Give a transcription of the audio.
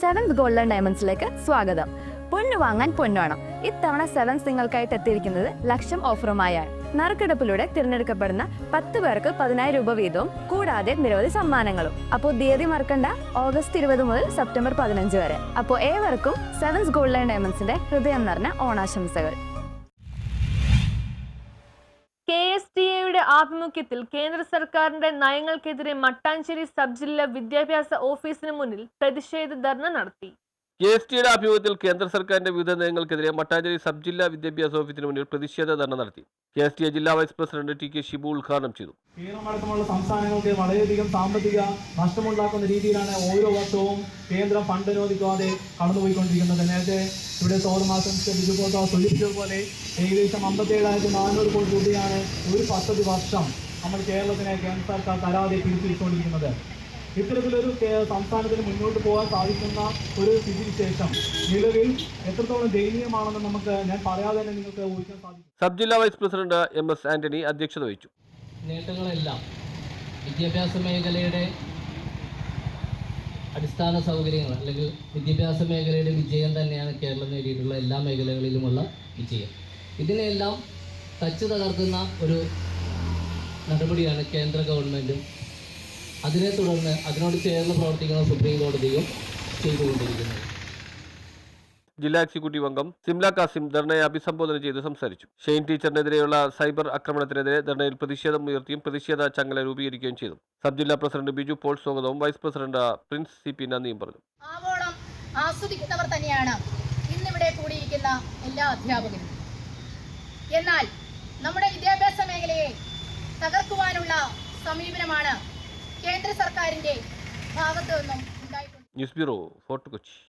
Sevens golden ഡയമണ്ട്സിലേക്ക് സ്വാഗതം. പൊന്നു വാങ്ങാൻ പൊന്നുവേണം. ഇത്തവണ സെവൻസ് നിങ്ങൾക്കായിട്ട് എത്തിയിരിക്കുന്നത് ലക്ഷം ഓഫറുമായാണ്. നറുക്കെടുപ്പിലൂടെ തിരഞ്ഞെടുക്കപ്പെടുന്ന 10 പേർക്ക് 10,000 രൂപ വീതവും കൂടാതെ നിരവധി സമ്മാനങ്ങളും. അപ്പോൾ തീയതി മറക്കണ്ട, ഓഗസ്റ്റ് 20 മുതൽ സെപ്റ്റംബർ 15 വരെ. അപ്പോൾ ഏവർക്കും സെവൻസ് ഗോൾഡൻ ഡയമണ്ട്സിന്റെ ഹൃദയം നിറഞ്ഞ ഓണാശംസകൾ. KSTA ആഭിമുഖ്യത്തിൽ കേന്ദ്ര സർക്കാരിന്റെ നയങ്ങൾക്കെതിരെ മട്ടാഞ്ചേരി സബ് ജില്ലാ വിദ്യാഭ്യാസ ഓഫീസിന് മുന്നിൽ പ്രതിഷേധ ധർണ നടത്തി. KSTA ആഭിമുഖ്യത്തിൽ കേന്ദ്ര സർക്കാരിന്റെ വിവിധ നയങ്ങൾക്കെതിരെ മട്ടാഞ്ചേരി സബ് ജില്ലാ വിദ്യാഭ്യാസ ഓഫീസിന് മുന്നിൽ പ്രതിഷേധ ധർണ നടത്തി. KSTA ജില്ലാ വൈസ് പ്രസിഡന്റ് TK ഷിബു ഉദ്ഘാടനം ചെയ്തു. കേരളമടക്കമുള്ള സംസ്ഥാനങ്ങൾക്ക് വളരെയധികം സാമ്പത്തിക നഷ്ടമുണ്ടാക്കുന്ന രീതിയിലാണ് ഓരോ വർഷവും കേന്ദ്രം ഫണ്ട് അനുവദിക്കാതെ കടന്നുപോയിക്കൊണ്ടിരിക്കുന്നത്. നേരത്തെ ഇവിടെ സോദമാസം സൂചിപ്പിച്ചതുപോലെ ഏകദേശം 57,400 കോടി രൂപയാണ് ഒരു പദ്ധതി വർഷം നമ്മൾ കേരളത്തിനെ കേന്ദ്ര സർക്കാർ തരാതെ തിരിച്ചുവിട്ടുകൊണ്ടിരിക്കുന്നത്. ഇത്തരത്തിലൊരു സംസ്ഥാനത്തിന് മുന്നോട്ട് പോകാൻ സാധിക്കുന്ന ഒരു സ്ഥിതിവിശേഷം നിലവിൽ എത്രത്തോളം ദയനീയമാണെന്ന് ഞാൻ പറയാതെ തന്നെ നിങ്ങൾക്ക് ഊഹിക്കാൻ സാധിക്കും. സബ് ജില്ലാ വൈസ് പ്രസിഡന്റ് MS ആന്റണി അധ്യക്ഷത വഹിച്ചു. നേട്ടങ്ങളെല്ലാം വിദ്യാഭ്യാസ മേഖലയുടെ അടിസ്ഥാന സൗകര്യങ്ങൾ അല്ലെങ്കിൽ വിദ്യാഭ്യാസ മേഖലയുടെ വിജയം തന്നെയാണ് കേരളം നേടിയിട്ടുള്ള എല്ലാ മേഖലകളിലുമുള്ള വിജയം. ഇതിനെല്ലാം തച്ചു തകർക്കുന്ന ഒരു നടപടിയാണ് കേന്ദ്ര ഗവൺമെൻറ്റും അതിനെ തുടർന്ന് അതിനോട് ചേർന്ന് പ്രവർത്തിക്കുന്ന സുപ്രീം കോടതിയും ചെയ്തുകൊണ്ടിരിക്കുന്നത്. ജില്ലാ എക്സിക്യൂട്ടീവ് അംഗം സിംല കാസിം ധർണയെ അഭിസംബോധന ചെയ്ത് സംസാരിച്ചു. ഷെയ്ൻ ടീച്ചറിനെതിരെയുള്ള സൈബർ ആക്രമണത്തിനെതിരെ ധർണയിൽ പ്രതിഷേധം ഉയർത്തിയും പ്രതിഷേധ ചങ്ങല രൂപീകരിക്കുകയും ചെയ്തു. സബ് ജില്ലാ പ്രസിഡന്റ് ബിജു പോൾ സ്വാഗതവും വൈസ് പ്രസിഡന്റ് പ്രിൻസ് CP നന്ദിയും പറഞ്ഞു. ആവോളം ആസ്വദിക്കുന്നവർ തന്നെയാണ് ഇന്നിവിടെ കൂടിയിരിക്കുന്ന എല്ലാ അധ്യാപകരും. എന്നാൽ നമ്മുടെ വിദ്യാഭ്യാസ മേഖലയെ തകർക്കുവാനുള്ള സമീപനമാണ് കേന്ദ്ര സർക്കാരിന്റെ ഭാഗത്തു നിന്നും ഉണ്ടായിട്ടുണ്ട്. News bureau, fort Kochi.